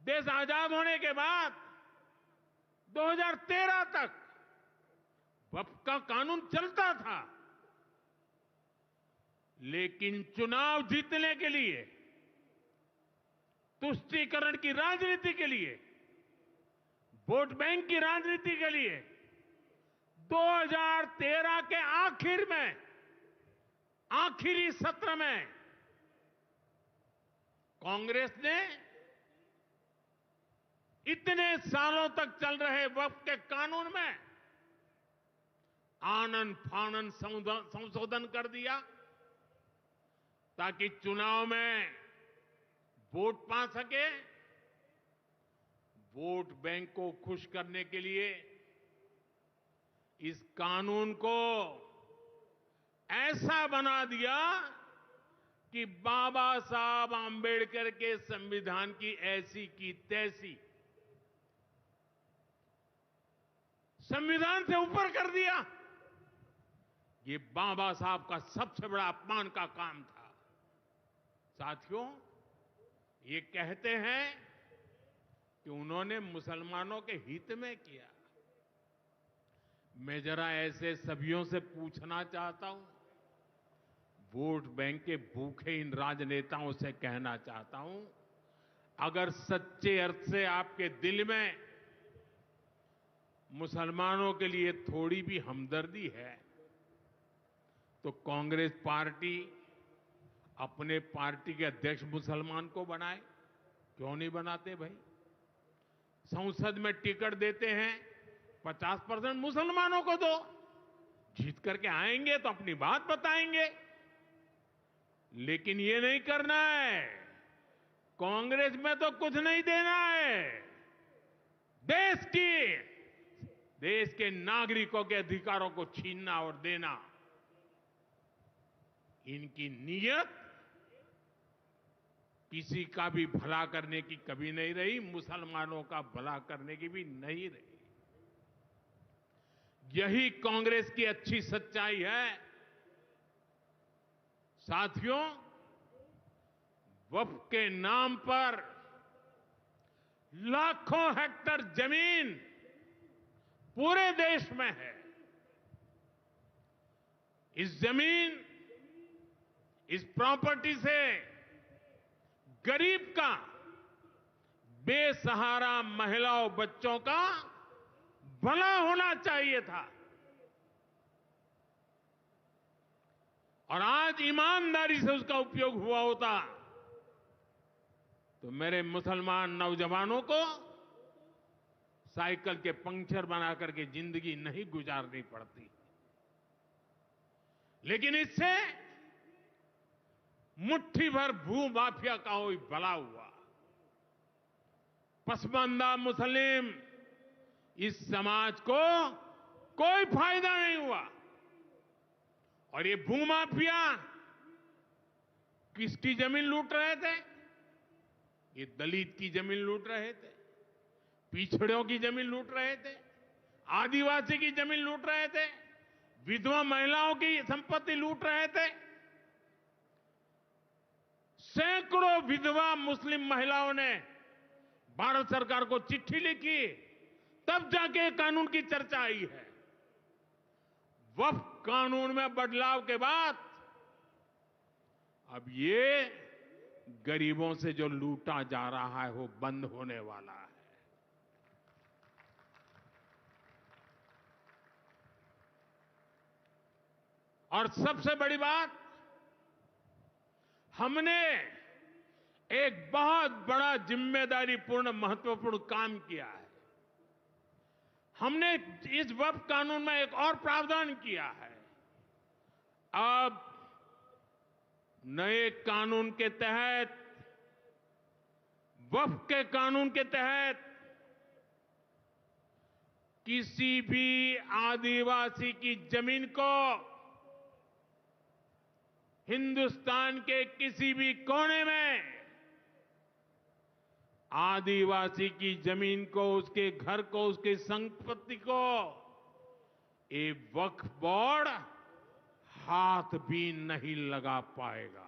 देश आजाद होने के बाद 2013 तक वक्फ का कानून चलता था, लेकिन चुनाव जीतने के लिए, तुष्टीकरण की राजनीति के लिए, वोट बैंक की राजनीति के लिए 2013 के आखिर में, आखिरी सत्र में कांग्रेस ने इतने सालों तक चल रहे वक्फ के कानून में आनन फानन संशोधन कर दिया ताकि चुनाव में वोट पा सके। वोट बैंक को खुश करने के लिए इस कानून को ऐसा बना दिया कि बाबा साहब आंबेडकर के संविधान की ऐसी की तैसी संविधान से ऊपर कर दिया। ये बाबा साहब का सबसे बड़ा अपमान का काम था। साथियों, ये कहते हैं कि उन्होंने मुसलमानों के हित में किया। मैं जरा ऐसे सभियों से पूछना चाहता हूं, वोट बैंक के भूखे इन राजनेताओं से कहना चाहता हूं, अगर सच्चे अर्थ से आपके दिल में मुसलमानों के लिए थोड़ी भी हमदर्दी है तो कांग्रेस पार्टी अपने पार्टी के अध्यक्ष मुसलमान को बनाए। क्यों नहीं बनाते भाई? संसद में टिकट देते हैं, 50% मुसलमानों को दो। जीत करके आएंगे तो अपनी बात बताएंगे, लेकिन ये नहीं करना है। कांग्रेस में तो कुछ नहीं देना है। देश के नागरिकों के अधिकारों को छीनना और देना, इनकी नीयत किसी का भी भला करने की कभी नहीं रही, मुसलमानों का भला करने की भी नहीं रही। यही कांग्रेस की अच्छी सच्चाई है। साथियों, वक्फ के नाम पर लाखों हेक्टेयर जमीन पूरे देश में है। इस जमीन, इस प्रॉपर्टी से गरीब का, बेसहारा महिलाओं बच्चों का भला होना चाहिए था। और आज ईमानदारी से उसका उपयोग हुआ होता तो मेरे मुसलमान नौजवानों को साइकिल के पंक्चर बना करके जिंदगी नहीं गुजारनी पड़ती। लेकिन इससे मुट्ठी भर भू माफिया का कोई भला हुआ। पसमानदा मुस्लिम इस समाज को कोई फायदा नहीं हुआ। और ये भूमाफिया किसकी जमीन लूट रहे थे? ये दलित की जमीन लूट रहे थे, पिछड़ों की जमीन लूट रहे थे, आदिवासी की जमीन लूट रहे थे, विधवा महिलाओं की संपत्ति लूट रहे थे। सैकड़ों विधवा मुस्लिम महिलाओं ने भारत सरकार को चिट्ठी लिखी, तब जाके कानून की चर्चा आई है। वक्फ कानून में बदलाव के बाद अब ये गरीबों से जो लूटा जा रहा है वो बंद होने वाला है। और सबसे बड़ी बात, हमने एक बहुत बड़ा जिम्मेदारीपूर्ण महत्वपूर्ण काम किया है। हमने इस वक्फ कानून में एक और प्रावधान किया है। अब नए कानून के तहत, वक्फ के कानून के तहत किसी भी आदिवासी की जमीन को हिंदुस्तान के किसी भी कोने में, आदिवासी की जमीन को, उसके घर को, उसकी संपत्ति को ये वक्फ बोर्ड हाथ भी नहीं लगा पाएगा।